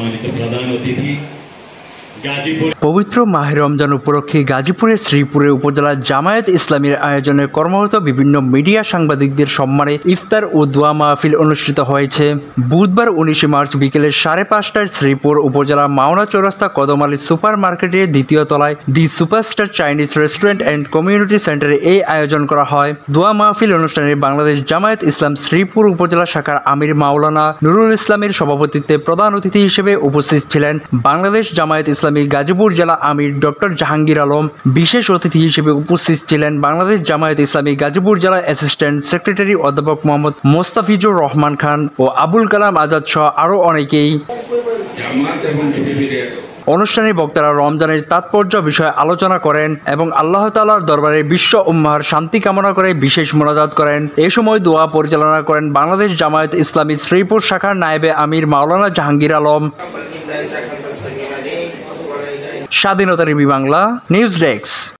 সম্মানিত প্রধান অতিথি গাজীপুর পবিত্র মাহে রমজান উপলক্ষে গাজীপুরের শ্রীপুরে উপজেলা জামায়াত ইসলামীর আয়োজনে কর্মরত বিভিন্ন মিডিয়া সাংবাদিকদের সম্মানে ইফতার ও দোয়া মাহফিল অনুষ্ঠিত হয়েছে। বুধবার 19 মার্চ বিকেলে 5:30টায় শ্রীপুর উপজেলা মাওনা চৌরাস্তা কদম আলী সুপার মার্কেটের দ্বিতীয় তলায় the superstar Chinese restaurant and community সেন্টারে এই আয়োজন করা হয়। দোয়া মাহফিল অনুষ্ঠানে বাংলাদেশ জামায়াত ইসলাম শ্রীপুর উপজেলা শাখার আমির মাওলানা নুরুল ইসলামের সভাপতিত্বে প্রধান অতিথি হিসেবে উপস্থিত ছিলেন বাংলাদেশ জামায়াত ইসলামী গাজীপুর জেলা আমির ডক্টর জাহাঙ্গীর আলম। বিশেষ অতিথি হিসেবে উপস্থিত ছিলেন বাংলাদেশ জামায়াত ইসলামী গাজীপুর জেলা অ্যাসিস্ট্যান্ট সেক্রেটারি অধ্যাপক মোহাম্মদ মোস্তাফিজুর রহমান খান ও আবুল কালাম আজাদ সহ আরও অনেকেই। অনুষ্ঠানে বক্তারা রমজানের তাৎপর্য বিষয়ে আলোচনা করেন এবং আল্লাহ তাআলার দরবারে বিশ্ব উম্মাহর শান্তি কামনা করে বিশেষ মোনাজাত করেন। এ সময় দোয়া পরিচালনা করেন বাংলাদেশ জামায়াত ইসলামী শ্রীপুর শাখার নায়েবে আমির মাওলানা জাহাঙ্গীর আলম। স্বাধীনতা টিভি বাংলা নিউজ ডেস্ক।